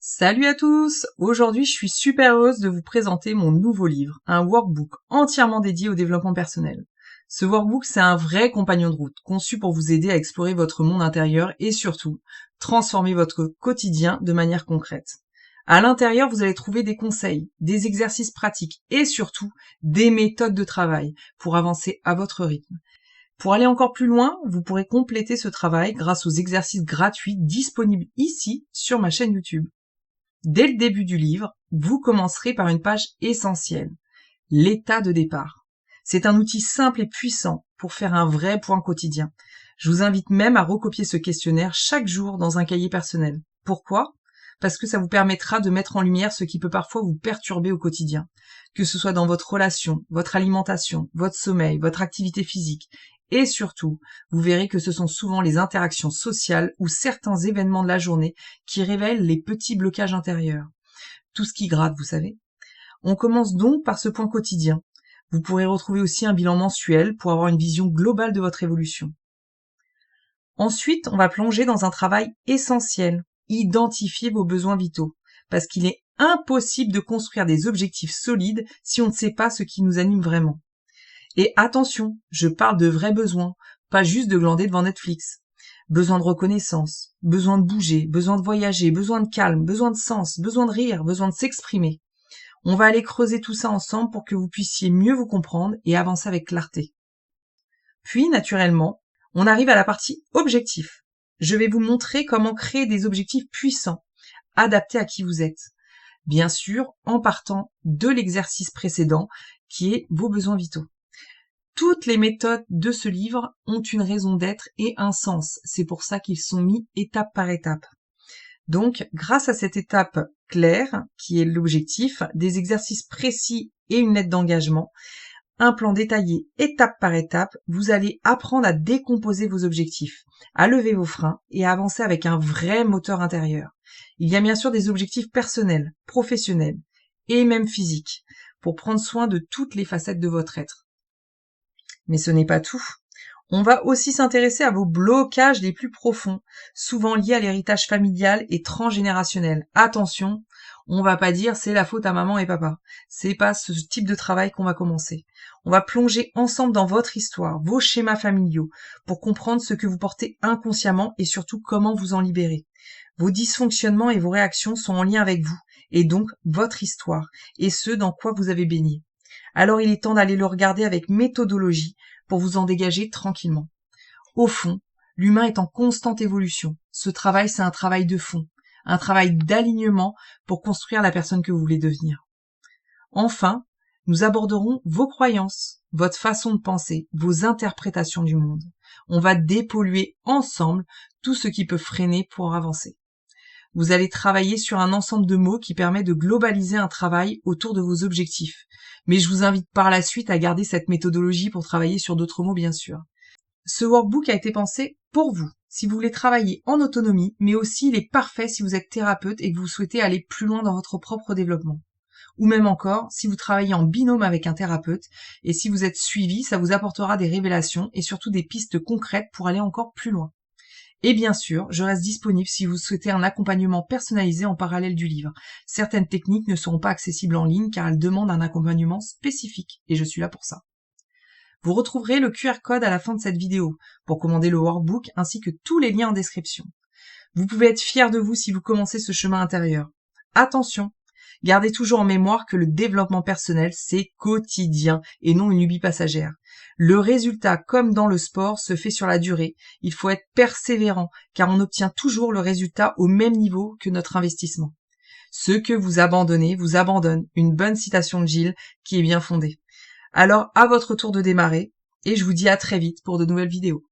Salut à tous! Aujourd'hui, je suis super heureuse de vous présenter mon nouveau livre, un workbook entièrement dédié au développement personnel. Ce workbook, c'est un vrai compagnon de route, conçu pour vous aider à explorer votre monde intérieur et surtout, transformer votre quotidien de manière concrète. À l'intérieur, vous allez trouver des conseils, des exercices pratiques et surtout, des méthodes de travail pour avancer à votre rythme. Pour aller encore plus loin, vous pourrez compléter ce travail grâce aux exercices gratuits disponibles ici sur ma chaîne YouTube. Dès le début du livre, vous commencerez par une page essentielle, l'état de départ. C'est un outil simple et puissant pour faire un vrai point quotidien. Je vous invite même à recopier ce questionnaire chaque jour dans un cahier personnel. Pourquoi ? Parce que ça vous permettra de mettre en lumière ce qui peut parfois vous perturber au quotidien, que ce soit dans votre relation, votre alimentation, votre sommeil, votre activité physique. Et surtout, vous verrez que ce sont souvent les interactions sociales ou certains événements de la journée qui révèlent les petits blocages intérieurs. Tout ce qui gratte, vous savez. On commence donc par ce point quotidien. Vous pourrez retrouver aussi un bilan mensuel pour avoir une vision globale de votre évolution. Ensuite, on va plonger dans un travail essentiel. Identifier vos besoins vitaux. Parce qu'il est impossible de construire des objectifs solides si on ne sait pas ce qui nous anime vraiment. Et attention, je parle de vrais besoins, pas juste de glander devant Netflix. Besoin de reconnaissance, besoin de bouger, besoin de voyager, besoin de calme, besoin de sens, besoin de rire, besoin de s'exprimer. On va aller creuser tout ça ensemble pour que vous puissiez mieux vous comprendre et avancer avec clarté. Puis, naturellement, on arrive à la partie objectif. Je vais vous montrer comment créer des objectifs puissants, adaptés à qui vous êtes. Bien sûr, en partant de l'exercice précédent, qui est vos besoins vitaux. Toutes les méthodes de ce livre ont une raison d'être et un sens. C'est pour ça qu'ils sont mis étape par étape. Donc, grâce à cette étape claire, qui est l'objectif, des exercices précis et une lettre d'engagement, un plan détaillé étape par étape, vous allez apprendre à décomposer vos objectifs, à lever vos freins et à avancer avec un vrai moteur intérieur. Il y a bien sûr des objectifs personnels, professionnels et même physiques, pour prendre soin de toutes les facettes de votre être. Mais ce n'est pas tout. On va aussi s'intéresser à vos blocages les plus profonds, souvent liés à l'héritage familial et transgénérationnel. Attention, on va pas dire c'est la faute à maman et papa. C'est pas ce type de travail qu'on va commencer. On va plonger ensemble dans votre histoire, vos schémas familiaux, pour comprendre ce que vous portez inconsciemment et surtout comment vous en libérer. Vos dysfonctionnements et vos réactions sont en lien avec vous, et donc votre histoire, et ce dans quoi vous avez baigné. Alors il est temps d'aller le regarder avec méthodologie pour vous en dégager tranquillement. Au fond, l'humain est en constante évolution. Ce travail, c'est un travail de fond, un travail d'alignement pour construire la personne que vous voulez devenir. Enfin, nous aborderons vos croyances, votre façon de penser, vos interprétations du monde. On va dépolluer ensemble tout ce qui peut freiner pour avancer. Vous allez travailler sur un ensemble de mots qui permet de globaliser un travail autour de vos objectifs. Mais je vous invite par la suite à garder cette méthodologie pour travailler sur d'autres mots, bien sûr. Ce workbook a été pensé pour vous, si vous voulez travailler en autonomie, mais aussi il est parfait si vous êtes thérapeute et que vous souhaitez aller plus loin dans votre propre développement. Ou même encore, si vous travaillez en binôme avec un thérapeute, et si vous êtes suivi, ça vous apportera des révélations et surtout des pistes concrètes pour aller encore plus loin. Et bien sûr, je reste disponible si vous souhaitez un accompagnement personnalisé en parallèle du livre. Certaines techniques ne seront pas accessibles en ligne car elles demandent un accompagnement spécifique et je suis là pour ça. Vous retrouverez le QR code à la fin de cette vidéo pour commander le workbook ainsi que tous les liens en description. Vous pouvez être fier de vous si vous commencez ce chemin intérieur. Attention, gardez toujours en mémoire que le développement personnel, c'est quotidien et non une lubie passagère. Le résultat, comme dans le sport, se fait sur la durée. Il faut être persévérant, car on obtient toujours le résultat au même niveau que notre investissement. Ce que vous abandonnez vous abandonne. Une bonne citation de Gilles qui est bien fondée. Alors, à votre tour de démarrer, et je vous dis à très vite pour de nouvelles vidéos.